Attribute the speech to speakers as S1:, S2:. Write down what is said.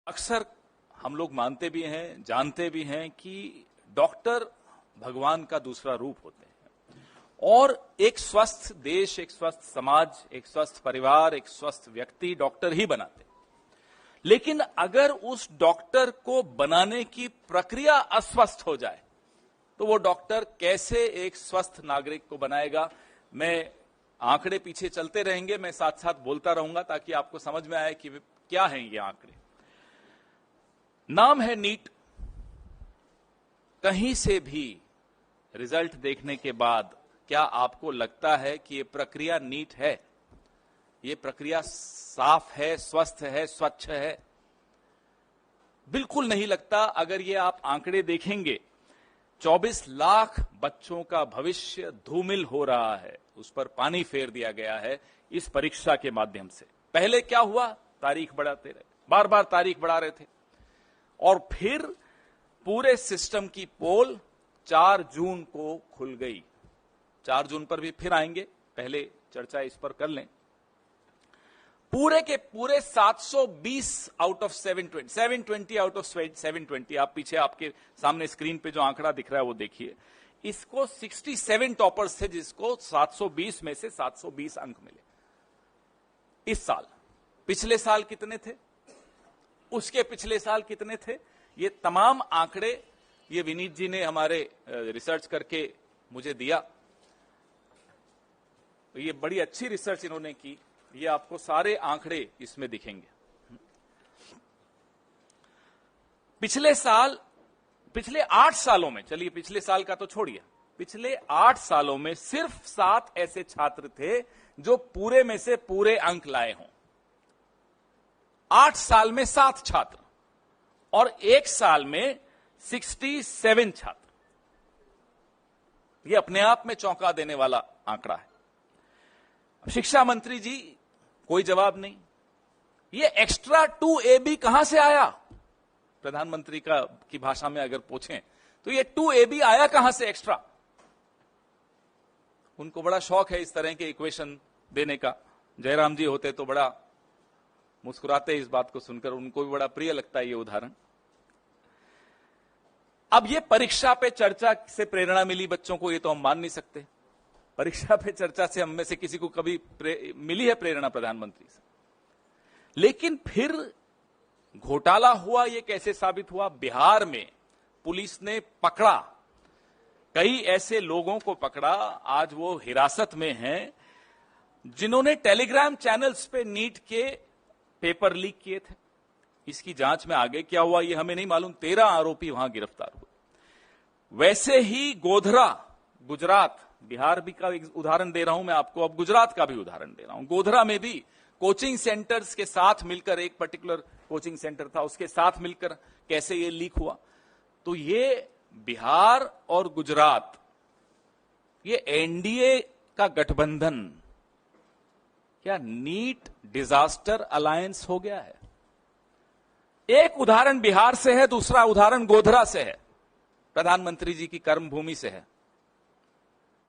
S1: अक्सर हम लोग मानते भी हैं, जानते भी हैं कि डॉक्टर भगवान का दूसरा रूप होते हैं और एक स्वस्थ देश, एक स्वस्थ समाज, एक स्वस्थ परिवार, एक स्वस्थ व्यक्ति डॉक्टर ही बनाते हैं। लेकिन अगर उस डॉक्टर को बनाने की प्रक्रिया अस्वस्थ हो जाए तो वो डॉक्टर कैसे एक स्वस्थ नागरिक को बनाएगा? मैं आंकड़े पीछे चलते रहेंगे, मैं साथ साथ बोलता रहूंगा ताकि आपको समझ में आए कि क्या हैं ये आंकड़े। नाम है नीट। कहीं से भी रिजल्ट देखने के बाद क्या आपको लगता है कि ये प्रक्रिया नीट है, ये प्रक्रिया साफ है, स्वस्थ है, स्वच्छ है? बिल्कुल नहीं लगता। अगर ये आप आंकड़े देखेंगे, 24 लाख बच्चों का भविष्य धूमिल हो रहा है, उस पर पानी फेर दिया गया है इस परीक्षा के माध्यम से। पहले क्या हुआ? तारीख बढ़ाते रहे, बार बार तारीख बढ़ा रहे थे और फिर पूरे सिस्टम की पोल 4 जून को खुल गई। 4 जून पर भी फिर आएंगे, पहले चर्चा इस पर कर लें। पूरे के पूरे 720 आउट ऑफ 720 आउट ऑफ 720, आप पीछे आपके सामने स्क्रीन पे जो आंकड़ा दिख रहा है वो देखिए। इसको 67 टॉपर्स थे जिसको 720 में से 720 अंक मिले इस साल। पिछले साल कितने थे? उसके पिछले साल कितने थे? ये तमाम आंकड़े ये विनीत जी ने हमारे रिसर्च करके मुझे दिया। ये बड़ी अच्छी रिसर्च इन्होंने की। ये आपको सारे आंकड़े इसमें दिखेंगे। पिछले 8 सालों में, चलिए पिछले साल का तो छोड़िए, पिछले 8 सालों में सिर्फ 7 ऐसे छात्र थे जो पूरे में से पूरे अंक लाए हों। 8 साल में 7 छात्र और 1 साल में 67 छात्र। यह अपने आप में चौंका देने वाला आंकड़ा है। शिक्षा मंत्री जी कोई जवाब नहीं। ये एक्स्ट्रा 2AB कहां से आया? प्रधानमंत्री की भाषा में अगर पूछें तो ये 2AB आया कहां से एक्स्ट्रा? उनको बड़ा शौक है इस तरह के इक्वेशन देने का। जयराम जी होते तो बड़ा मुस्कुराते इस बात को सुनकर, उनको भी बड़ा प्रिय लगता है ये उदाहरण। अब ये परीक्षा पे चर्चा से प्रेरणा मिली बच्चों को, ये तो हम मान नहीं सकते। परीक्षा पे चर्चा से हम में से किसी को कभी मिली है प्रेरणा प्रधानमंत्री से? लेकिन फिर घोटाला हुआ। ये कैसे साबित हुआ? बिहार में पुलिस ने पकड़ा, कई ऐसे लोगों को पकड़ा, आज वो हिरासत में हैं, जिन्होंने टेलीग्राम चैनल्स पे नीट के पेपर लीक किए थे। इसकी जांच में आगे क्या हुआ ये हमें नहीं मालूम। 13 आरोपी वहां गिरफ्तार हुए। वैसे ही गोधरा, गुजरात, बिहार भी का एक उदाहरण दे रहा हूं मैं आपको, अब गुजरात का भी उदाहरण दे रहा हूं। गोधरा में भी कोचिंग सेंटर्स के साथ मिलकर, एक पर्टिकुलर कोचिंग सेंटर था, उसके साथ मिलकर कैसे ये लीक हुआ। तो ये बिहार और गुजरात, ये एनडीए का गठबंधन क्या नीट डिजास्टर अलायंस हो गया है? एक उदाहरण बिहार से है, दूसरा उदाहरण गोधरा से है, प्रधानमंत्री जी की कर्मभूमि से है।